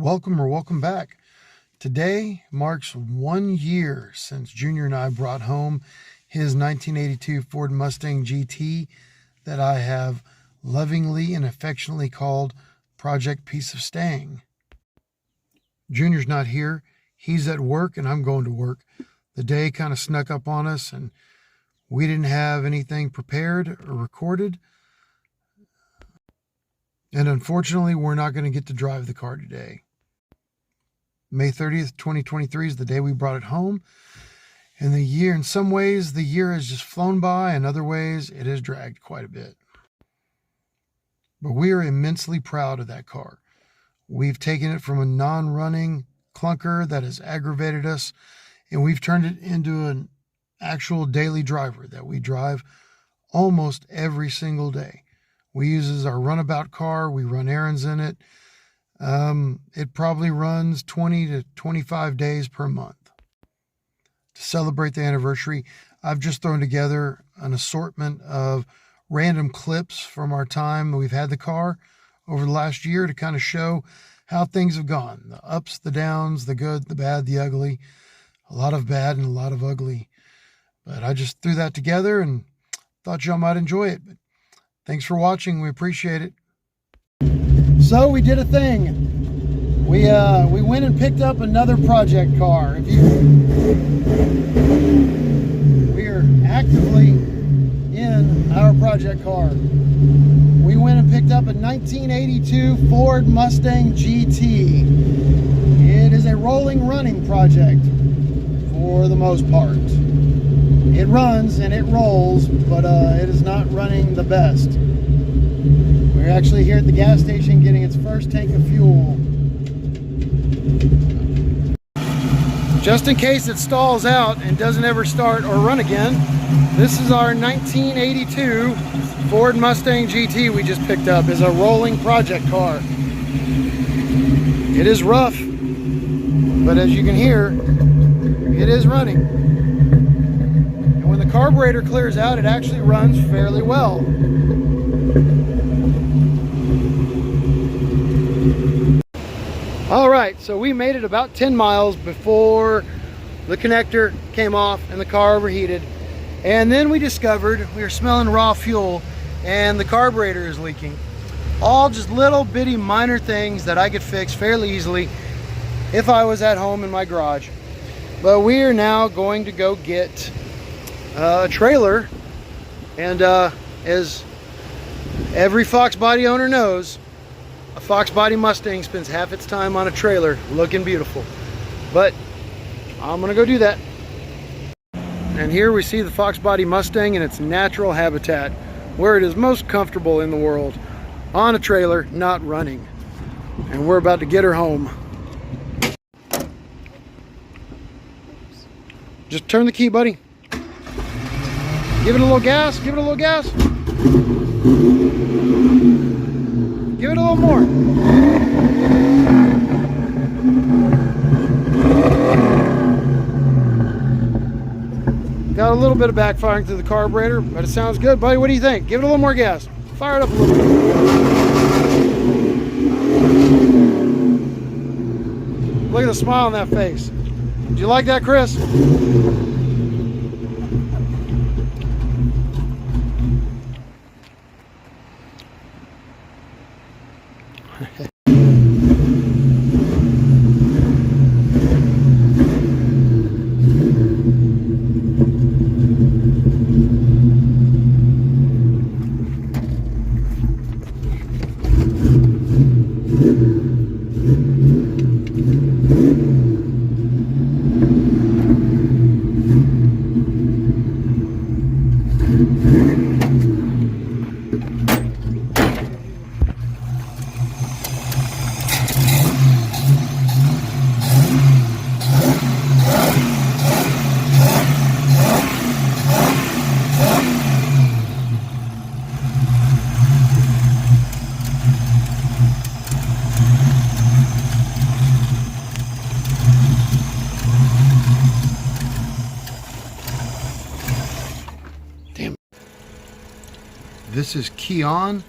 Welcome back. Today marks 1 year since Junior and I brought home his 1982 Ford Mustang GT that I have lovingly and affectionately called Project Piece of Stang. Junior's not here. He's at work and I'm going to work. The day kind of snuck up on us and we didn't have anything prepared or recorded. And unfortunately, we're not going to get to drive the car today. May 30th, 2023 is the day we brought it home. And the year, in some ways, the year has just flown by. In other ways, it has dragged quite a bit. But we are immensely proud of that car. We've taken it from a non-running clunker that has aggravated us, and we've turned it into an actual daily driver that we drive almost every single day. We use it as our runabout car. We run errands in it. It probably runs 20 to 25 days per month. To celebrate the anniversary, I've just thrown together an assortment of random clips from our time we've had the car over the last year to kind of show how things have gone. The ups, the downs, the good, the bad, the ugly. A lot of bad and a lot of ugly. But I just threw that together and thought y'all might enjoy it. But thanks for watching. We appreciate it. So we did a thing. We went and picked up another project car. We are actively in our project car. We went and picked up a 1982 Ford Mustang GT. It is a rolling running project for the most part. It runs and it rolls, but it is not running the best. We're actually here at the gas station getting its first tank of fuel. Just in case it stalls out and doesn't ever start or run again, this is our 1982 Ford Mustang GT we just picked up. It's a rolling project car. It is rough, but as you can hear, it is running. And when the carburetor clears out, it actually runs fairly well. All right, so we made it about 10 miles before the connector came off and the car overheated. And then we discovered we were smelling raw fuel and the carburetor is leaking. All just little bitty minor things that I could fix fairly easily if I was at home in my garage. But we are now going to go get a trailer. And as every Fox body owner knows, a Fox body Mustang spends half its time on a trailer looking beautiful. But I'm gonna go do that. And here we see the Fox body Mustang in its natural habitat, where it is most comfortable in the world, on a trailer, not running. And we're about to get her home. Just turn the key, buddy. Give it a little gas, give it a little gas. Give it a little more. Got a little bit of backfiring through the carburetor, but it sounds good, buddy. What do you think? Give it a little more gas. Fire it up a little bit. Look at the smile on that face. Did you like that, Chris? This is key on.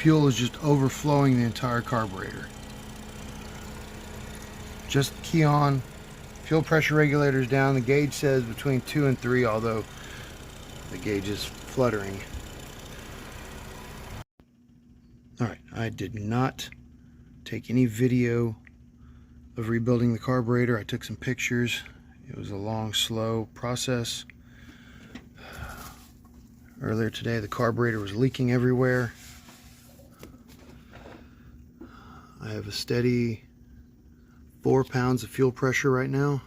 fuel is just overflowing the entire carburetor. Just key on, fuel pressure regulator is down. The gauge says between 2 and 3, although the gauge is fluttering. Alright, I did not take any video of rebuilding the carburetor. I took some pictures. It was a long, slow process. Earlier today, the carburetor was leaking everywhere. I have a steady 4 pounds of fuel pressure right now.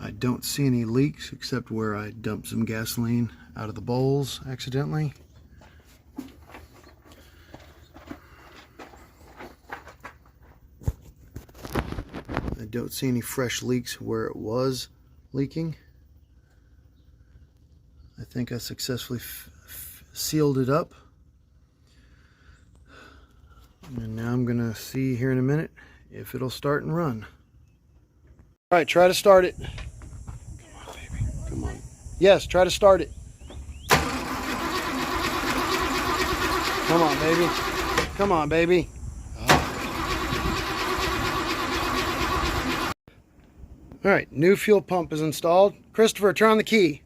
I don't see any leaks except where I dumped some gasoline out of the bowls accidentally. I don't see any fresh leaks where it was leaking. I think I successfully sealed it up. And now I'm gonna see here in a minute if it'll start and run. All right, try to start it. Come on, baby, come on. Yes, try to start it. Come on, baby. Come on, baby. All right, new fuel pump is installed. Christopher, turn on the key.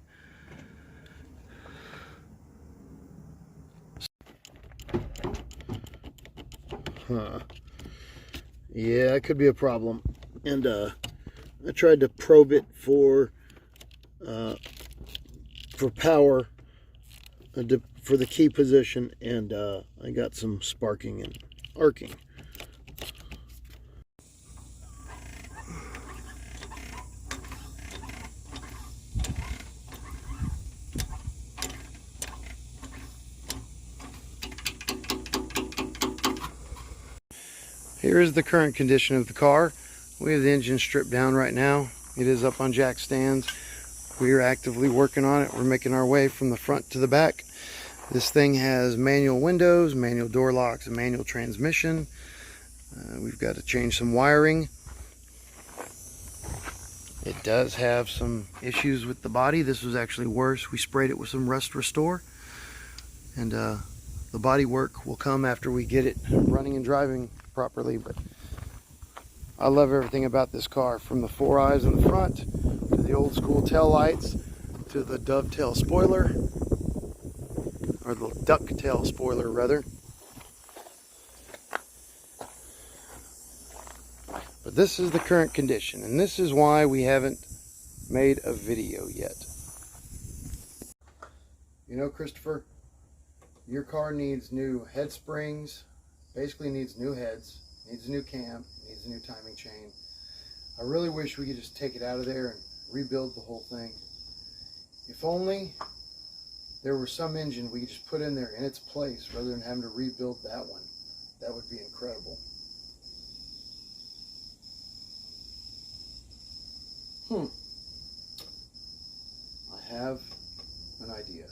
Yeah, it could be a problem. And I tried to probe it for power, for the key position, and I got some sparking and arcing. Here is the current condition of the car. We have the engine stripped down right now. It is up on jack stands. We are actively working on it. We're making our way from the front to the back. This thing has manual windows, manual door locks, and manual transmission. We've got to change some wiring. It does have some issues with the body. This was actually worse. We sprayed it with some Rust Restore, and the body work will come after we get it running and driving properly. But I love everything about this car, from the 4 eyes in the front to the old school tail lights to the dovetail spoiler, or the ducktail spoiler rather. But this is the current condition, and this is why we haven't made a video yet. You know, Christopher, your car needs new head springs, basically needs new heads, needs a new cam, needs a new timing chain. I really wish we could just take it out of there and rebuild the whole thing. If only there were some engine we could just put in there in its place rather than having to rebuild that one. That would be incredible. I have an idea.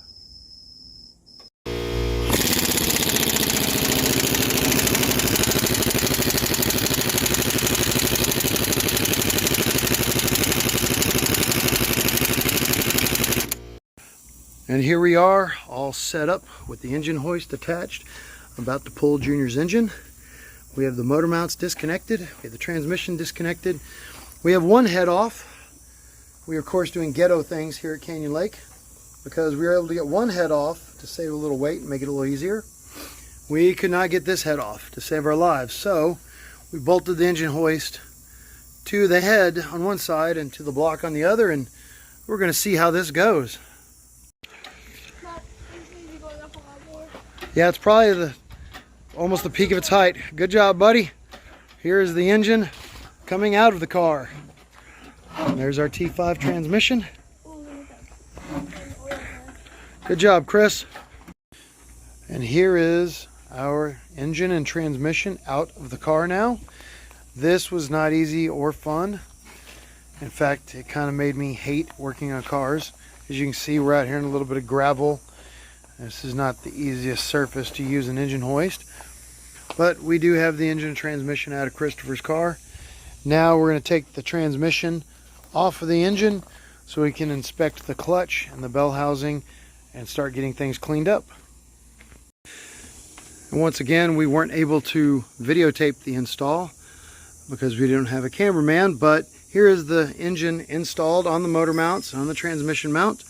And here we are, all set up with the engine hoist attached, about to pull Junior's engine. We have the motor mounts disconnected, we have the transmission disconnected. We have one head off. We are of course doing ghetto things here at Canyon Lake because we were able to get one head off to save a little weight and make it a little easier. We could not get this head off to save our lives, so we bolted the engine hoist to the head on one side and to the block on the other, and we're going to see how this goes. Yeah, it's probably almost the peak of its height. Good job, buddy. Here's the engine coming out of the car. And there's our T5 transmission. Good job, Chris. And here is our engine and transmission out of the car now. This was not easy or fun. In fact, it kind of made me hate working on cars. As you can see, we're out here in a little bit of gravel. This is not the easiest surface to use an engine hoist, but we do have the engine and transmission out of Christopher's car. Now we're going to take the transmission off of the engine so we can inspect the clutch and the bell housing and start getting things cleaned up. And once again, we weren't able to videotape the install because we didn't have a cameraman, but here is the engine installed on the motor mounts, on the transmission mount.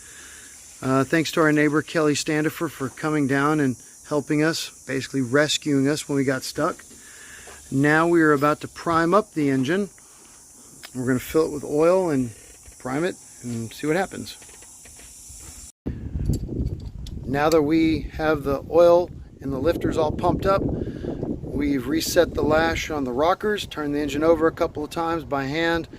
Thanks to our neighbor Kelly Standifer for coming down and helping us, basically rescuing us when we got stuck. Now we are about to prime up the engine. We're going to fill it with oil and prime it and see what happens. Now that we have the oil and the lifters all pumped up, we've reset the lash on the rockers, turned the engine over a couple of times by hand,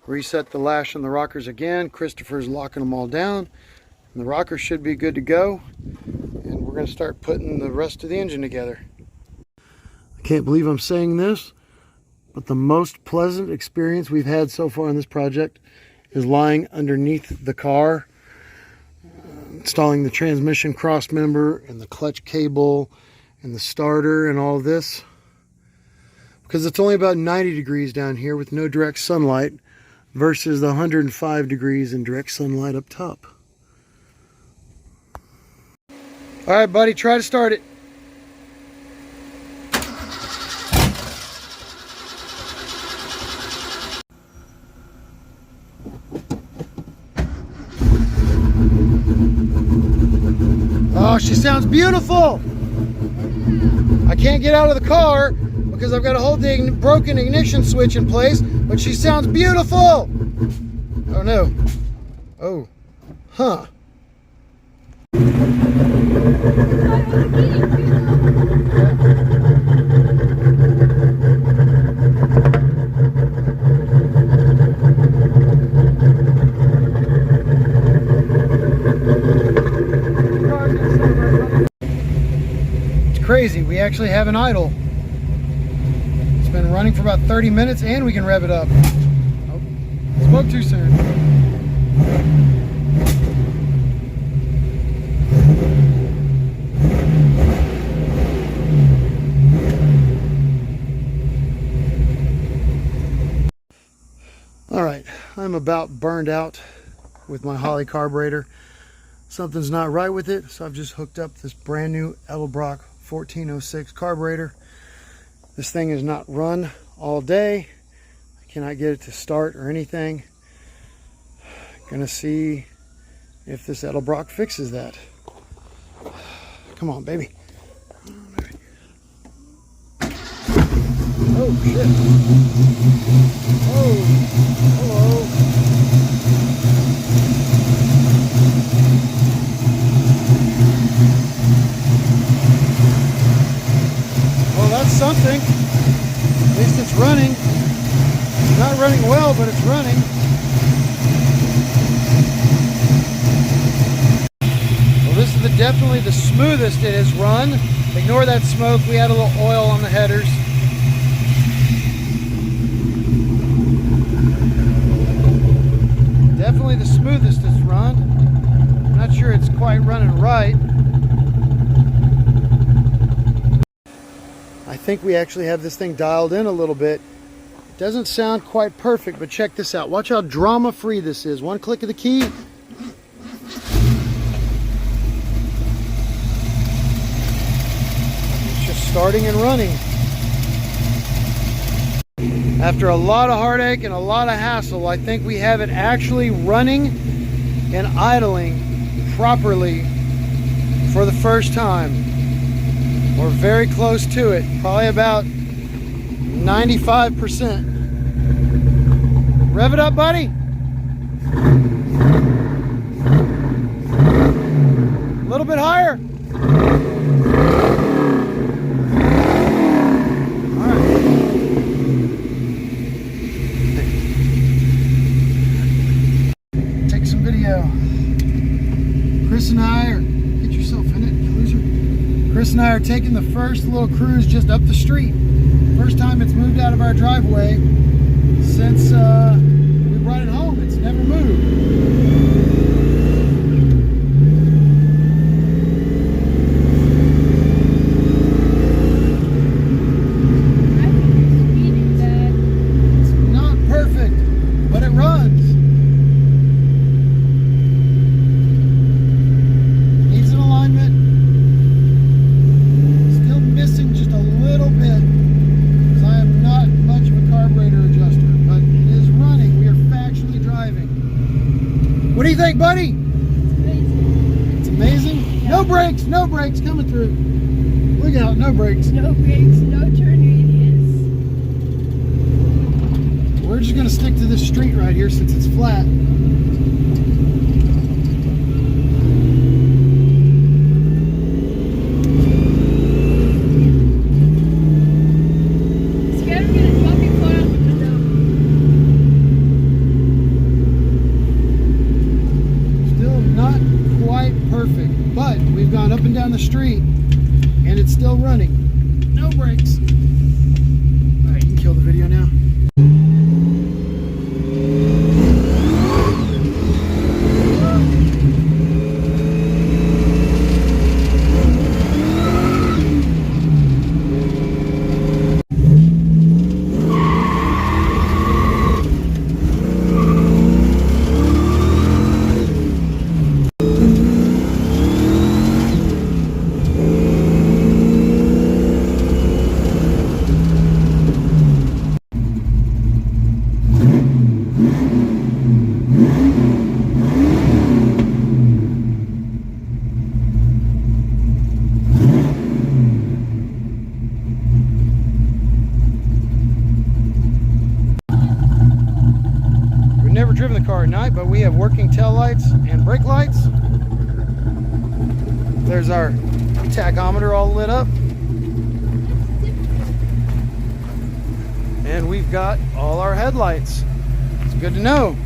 reset the lash on the rockers again. Christopher's locking them all down, and the rockers should be good to go. And we're going to start putting the rest of the engine together. I can't believe I'm saying this, but the most pleasant experience we've had so far on this project is lying underneath the car, installing the transmission cross member and the clutch cable and the starter and all this, because it's only about 90 degrees down here with no direct sunlight versus the 105 degrees in direct sunlight up top. All right, buddy, try to start it. Oh, she sounds beautiful. I can't get out of the car because I've got to hold the broken ignition switch in place, but she sounds beautiful. Oh no. Oh. Huh. Crazy, we actually have an idle. It's been running for about 30 minutes and we can rev it up. Oh, spoke too soon. All right, I'm about burned out with my Holley carburetor. Something's not right with it, so I've just hooked up this brand new Edelbrock 1406 carburetor. This thing is not run all day. I cannot get it to start or anything. Gonna see if this Edelbrock fixes that. Come on, baby. Oh shit. Oh, hello. That's something. At least it's running. It's not running well, but it's running. Well, this is definitely the smoothest it has run. Ignore that smoke. We had a little oil on the headers. Definitely the smoothest it's run. I'm not sure it's quite running right. I think we actually have this thing dialed in a little bit. It doesn't sound quite perfect, but check this out. Watch how drama-free this is. One click of the key. It's just starting and running. After a lot of heartache and a lot of hassle, I think we have it actually running and idling properly for the first time. We're very close to it, probably about 95%. Rev it up, buddy. A little bit higher. All right. Take some video. Chris and I are, get yourself in it, you loser. Chris and I are taking the first little cruise just up the street. First time it's moved out of our driveway since we brought it home. It's never moved. It's not perfect, but it runs. it, buddy? It's amazing. It's amazing. Yeah. No brakes coming through. Look out, no brakes. No brakes, no turn radius. We're just gonna stick to this street right here since it's flat. Perfect, but we've gone up and down the street and it's still running. No brakes. All right, you can kill the video now. Never driven the car at night, but we have working tail lights and brake lights. There's our tachometer all lit up. And we've got all our headlights. It's good to know.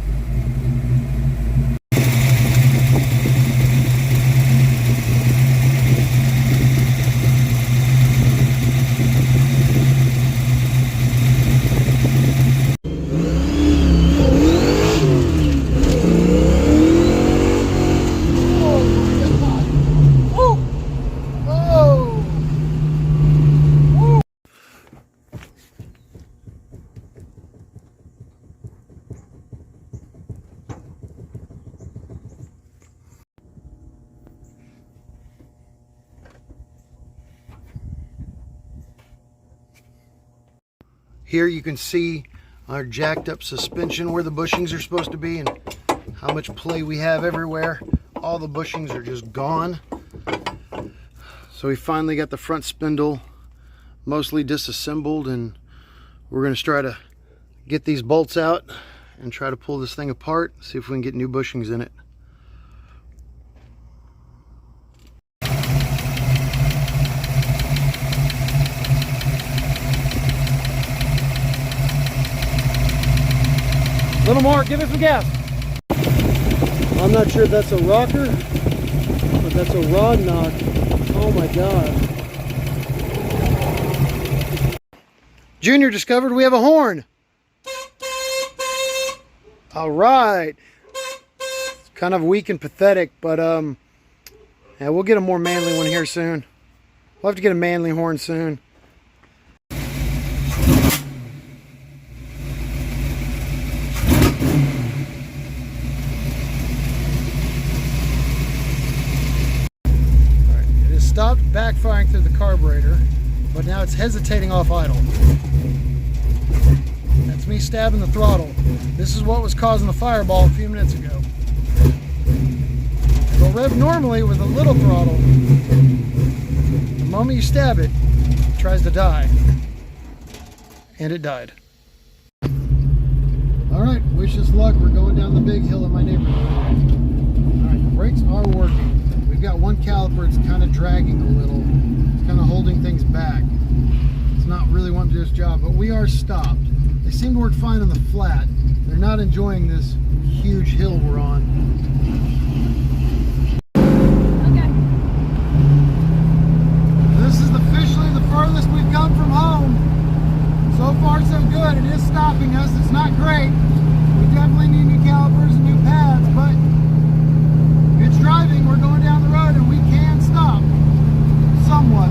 Here you can see our jacked up suspension where the bushings are supposed to be and how much play we have everywhere. All the bushings are just gone. So we finally got the front spindle mostly disassembled, and we're going to try to get these bolts out and try to pull this thing apart, see if we can get new bushings in it. A little more, give it some gas. I'm not sure if that's a rocker, but that's a rod knock. Oh my God. Junior discovered we have a horn. All right. It's kind of weak and pathetic, but yeah, we'll get a more manly one here soon. We'll have to get a manly horn soon. Stopped backfiring through the carburetor, but now it's hesitating off idle. That's me stabbing the throttle. This is what was causing the fireball a few minutes ago. It'll rev normally with a little throttle. The moment you stab it, it tries to die. And it died. Alright, wish us luck. We're going down the big hill in my neighborhood. Alright, the brakes are working. We've got one caliper, it's kind of dragging a little. It's kind of holding things back. It's not really wanting to do its job, but we are stopped. They seem to work fine on the flat. They're not enjoying this huge hill we're on. Okay. This is officially the furthest we've come from home. So far so good. It is stopping us. It's not great. We definitely need new calipers and new pads, but it's driving. We're going down the road and we can stop somewhat.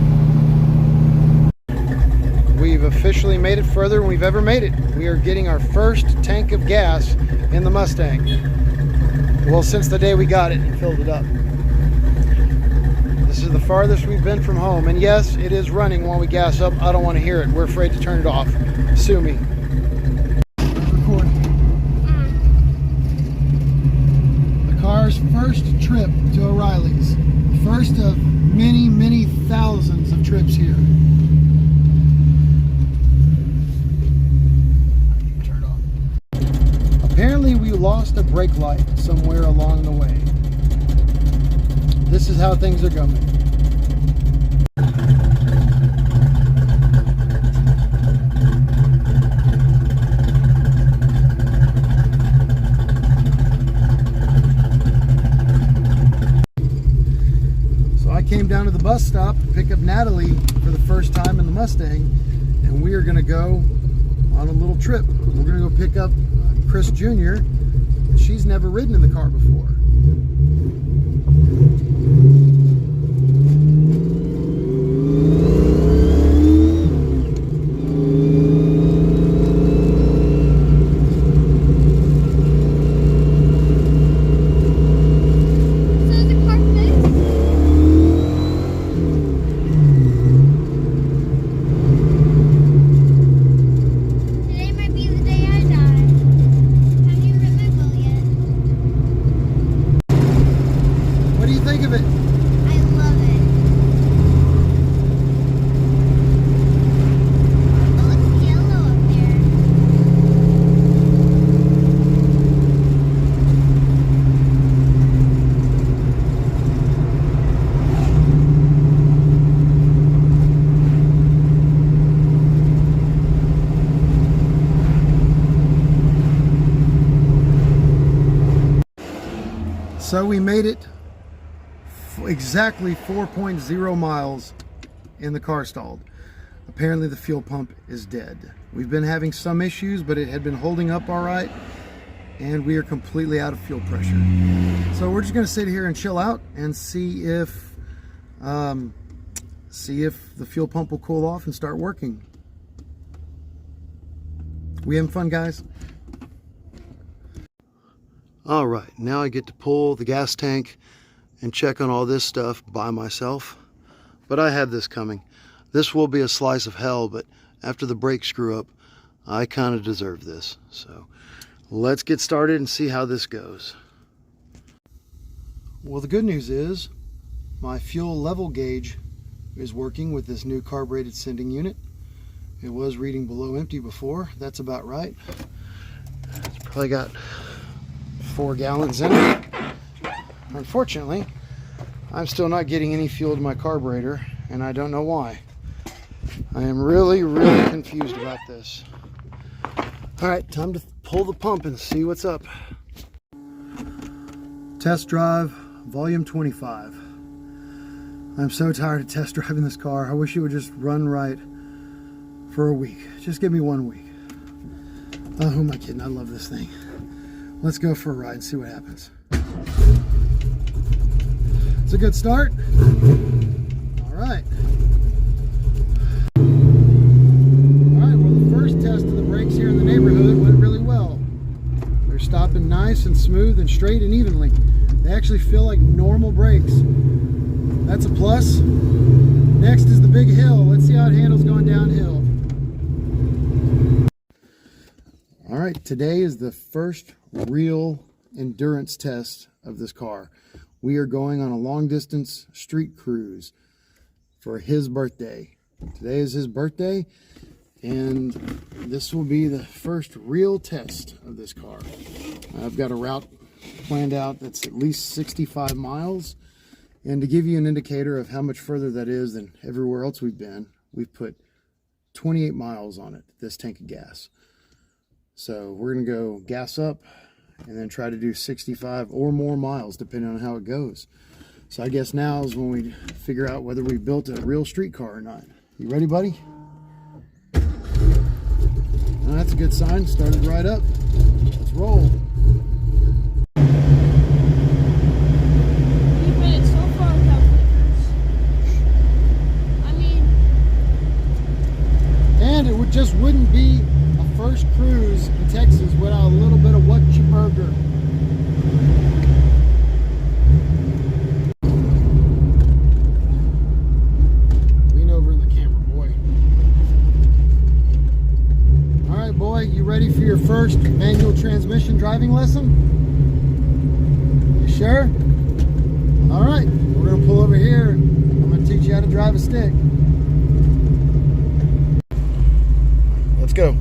We've officially made it further than we've ever made it. We are getting our first tank of gas in the Mustang. Well, since the day we got it and filled it up. This is the farthest we've been from home. And yes, it is running while we gas up. I don't want to hear it. We're afraid to turn it off. Sue me. The car is first trip to O'Reilly's. First of many, many thousands of trips here. Turn on. Apparently we lost a brake light somewhere along the way. This is how things are going. Came down to the bus stop to pick up Natalie for the first time in the Mustang, and we are going to go on a little trip. We're going to go pick up Kris Jr. She's never ridden in the car before. So we made it exactly 4.0 miles and the car stalled. Apparently the fuel pump is dead. We've been having some issues, but it had been holding up all right, and we are completely out of fuel pressure. So we're just gonna sit here and chill out and see if the fuel pump will cool off and start working. We having fun, guys? All right, now I get to pull the gas tank and check on all this stuff by myself. But I had this coming. This will be a slice of hell, but after the brake screw up, I kind of deserve this. So let's get started and see how this goes. Well, the good news is my fuel level gauge is working with this new carbureted sending unit. It was reading below empty before. That's about right. It's probably got 4 gallons in it. Unfortunately, I'm still not getting any fuel to my carburetor, and I don't know why. I am really confused about this. All right, time to pull the pump and see what's up. Test drive, volume 25. I'm so tired of test driving this car. I wish it would just run right for a week. Just give me 1 week. Oh, who am I kidding? I love this thing. Let's go for a ride and see what happens. It's a good start. All right. All right, well, the first test of the brakes here in the neighborhood went really well. They're stopping nice and smooth and straight and evenly. They actually feel like normal brakes. That's a plus. Next is the big hill. Let's see how it handles going downhill. All right, today is the first real endurance test of this car. We are going on a long distance street cruise for his birthday. Today is his birthday, and this will be the first real test of this car. I've got a route planned out that's at least 65 miles. And to give you an indicator of how much further that is than everywhere else we've been, we've put 28 miles on it, this tank of gas. So we're gonna go gas up and then try to do 65 or more miles depending on how it goes. So I guess now is when we figure out whether we built a real street car or not. You ready, buddy? Well, that's a good sign. Started right up. Let's roll. You made it so far without flickers. I mean... And it just wouldn't be a first cruise in Texas without a little bit of what you burger. Lean over in the camera, boy. All right, boy, you ready for your first manual transmission driving lesson? You sure? All right, we're gonna pull over here. I'm gonna teach you how to drive a stick. Let's go.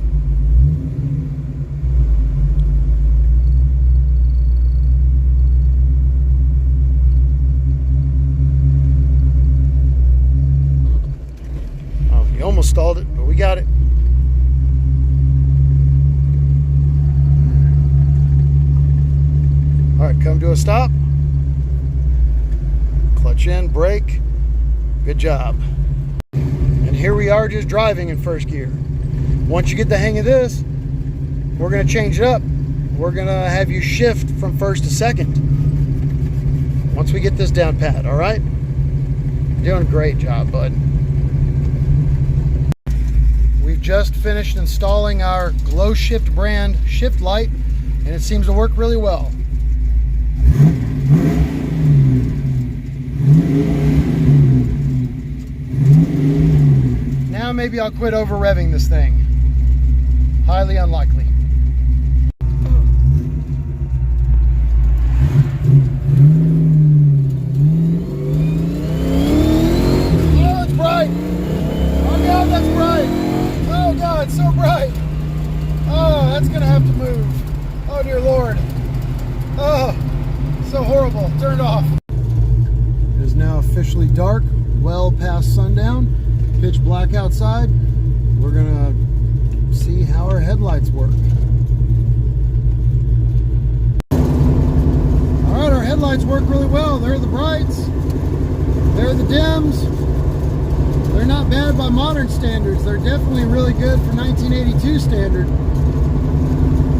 Oh, you almost stalled it, but we got it. All right, come to a stop. Clutch in, brake. Good job. And here we are just driving in first gear. Once you get the hang of this, we're gonna change it up. We're gonna have you shift from first to second. Once we get this down pat, all right? You're doing a great job, bud. We've just finished installing our Glow Shift brand shift light, and it seems to work really well. Now maybe I'll quit over revving this thing. Highly unlikely. Oh, it's bright. Oh God, that's bright. Oh God, it's so bright. Oh, that's gonna have to move. Oh dear Lord. Oh, so horrible. Turned off. It is now officially dark, well past sundown. Pitch black outside. We're gonna see how our headlights work. All right, our headlights work really well. They're the brights, they're the dims. They're not bad by modern standards. They're definitely really good for 1982 standard.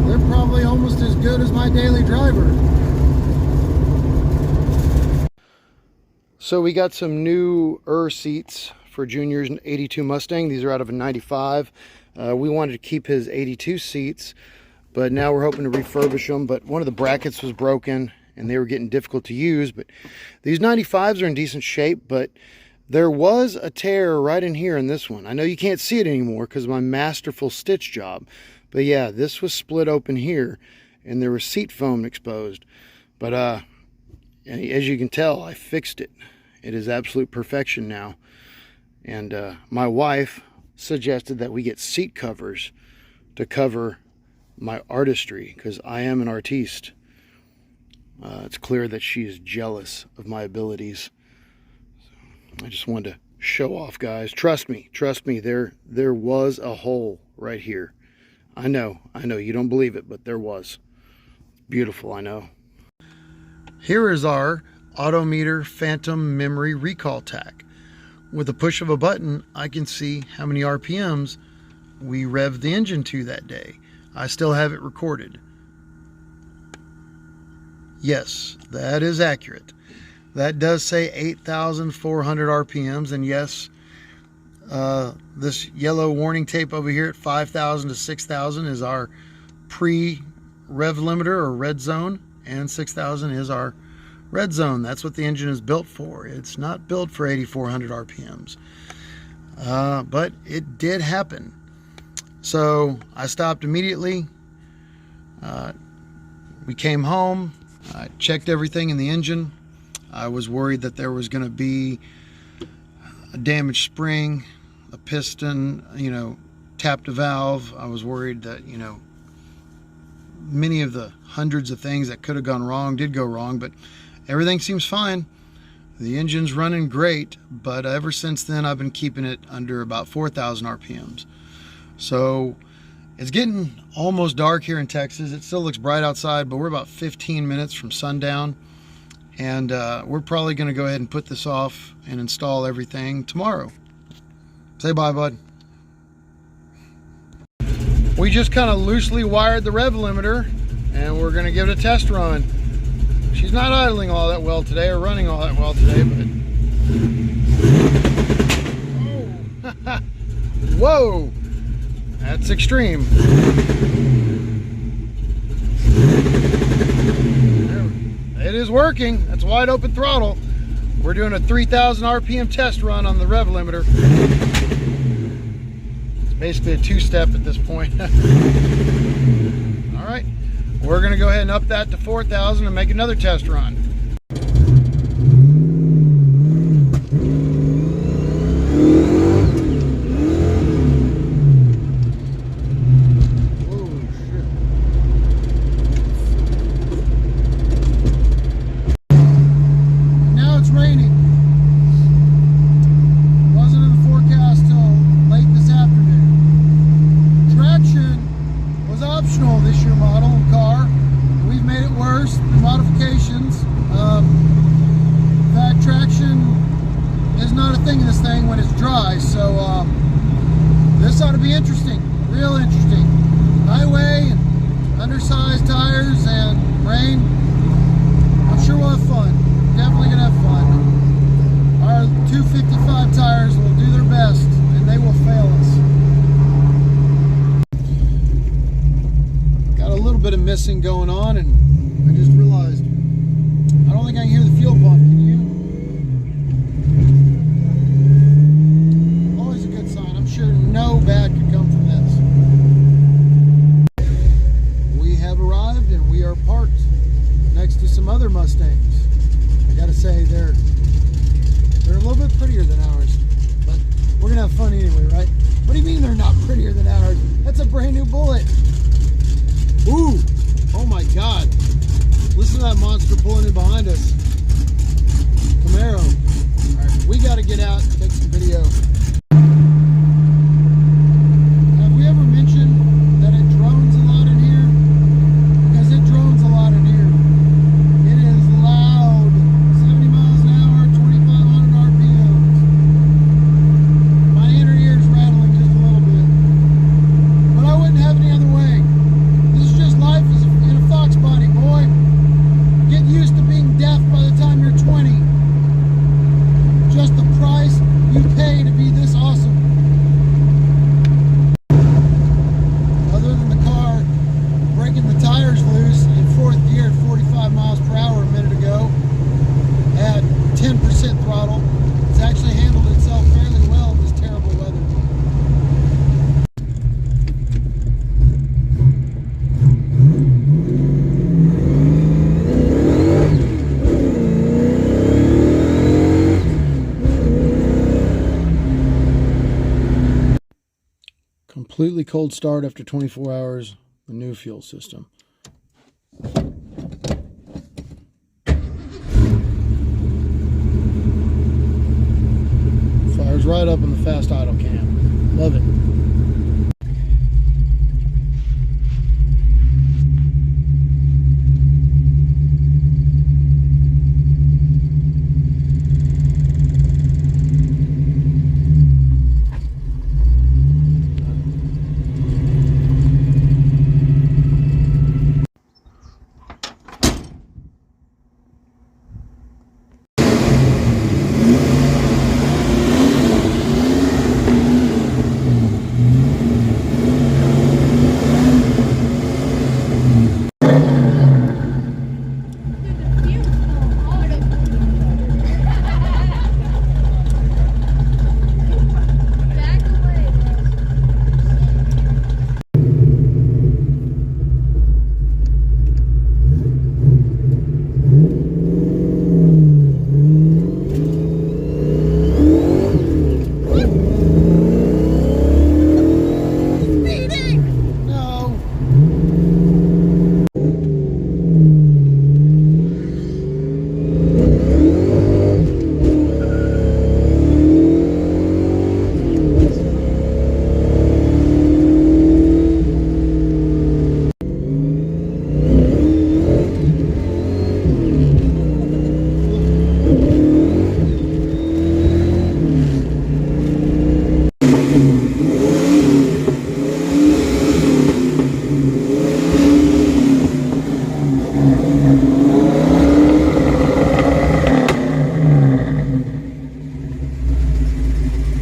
They're probably almost as good as my daily driver. So we got some new seats for Junior's 82 Mustang. These are out of a 95. We wanted to keep his 82 seats, but now we're hoping to refurbish them. But one of the brackets was broken and they were getting difficult to use. But these 95s are in decent shape, but there was a tear right in here in this one. I know you can't see it anymore because of my masterful stitch job. But yeah, this was split open here and there was seat foam exposed. But as you can tell, I fixed it. It is absolute perfection now. And my wife suggested that we get seat covers to cover my artistry because I am an artiste. It's clear that she is jealous of my abilities. So I just wanted to show off, guys. Trust me, there was a hole right here. I know, you don't believe it, but there was. Beautiful, I know. Here is our Autometer Phantom Memory Recall Tach. With a push of a button, I can see how many RPMs we revved the engine to that day. I still have it recorded. Yes, that is accurate. That does say 8,400 RPMs, and yes, this yellow warning tape over here at 5,000 to 6,000 is our pre-rev limiter or red zone, and 6,000 is our red zone. That's what the engine is built for. It's not built for 8,400 RPMs. But it did happen. So I stopped immediately. We came home. I checked everything in the engine. I was worried that there was going to be a damaged spring, a piston, tapped a valve. I was worried that, many of the hundreds of things that could have gone wrong did go wrong, but everything seems fine. The engine's running great, but ever since then I've been keeping it under about 4,000 RPMs. So it's getting almost dark here in Texas. It still looks bright outside, but we're about 15 minutes from sundown. And we're probably going to go ahead and put this off and install everything tomorrow. Say bye, bud. We just kind of loosely wired the rev limiter, and we're going to give it a test run. She's not idling all that well today, or running all that well today, but... Oh. Whoa! That's extreme. It is working. That's wide open throttle. We're doing a 3,000 RPM test run on the rev limiter. It's basically a two-step at this point. All right, we're gonna go ahead and up that to 4,000 and make another test run. be interesting, real interesting. Highway and undersized tires and rain. I'm sure we'll have fun. Definitely gonna have fun. Our 255 tires will do their best and they will fail us. Got a little bit of missing going on, and I just realized I don't think I can hear the fuel pump. Can you? Always a good sign. I'm sure no bad could come from this. We have arrived and we are parked next to some other Mustangs. I gotta say they're a little bit prettier than ours, but we're gonna have fun anyway, right? What do you mean they're not prettier than ours? That's a brand new Bullet. Ooh, oh my God. Listen to that monster pulling in behind us. Camaro. All right, we got to get out and take some video. Have we ever mentioned that it drones a lot in here? Because it drones a lot in here. It is loud. 70 miles an hour, 2,500 RPMs. My inner ear is rattling just a little bit. But I wouldn't have it any other way. This is just life in a fox body, boy. Get used to being deaf by the time you're 20. Just the price you pay to be this awesome. Other than the car breaking the tires loose in fourth gear at 45 miles per hour a minute ago at 10% throttle, it's actually handled itself fairly well in this terrible weather. Completely cold start after 24 hours, the new fuel system. Fires right up in the fast idle cam. Love it.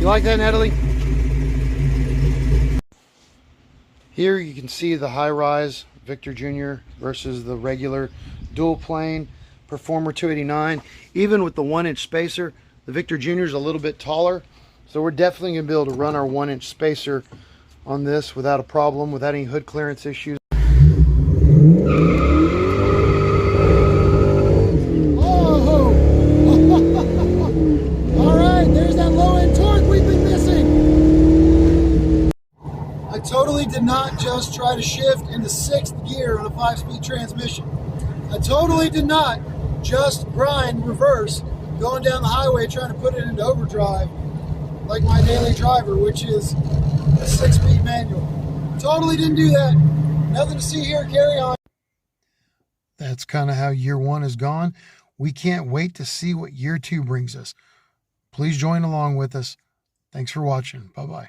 Like that, Natalie? Here you can see the high-rise Victor Jr. versus the regular dual plane Performer 289. Even with the 1-inch spacer, the Victor Jr. is a little bit taller, so we're definitely going to be able to run our 1-inch spacer on this without a problem, without any hood clearance issues. Totally did not just try to shift into 6th gear on a 5-speed transmission. I totally did not just grind reverse going down the highway trying to put it into overdrive like my daily driver, which is a 6-speed manual. Totally didn't do that. Nothing to see here, carry on. That's kind of how year 1 is gone. We can't wait to see what year 2 brings us. Please join along with us. Thanks for watching. Bye-bye.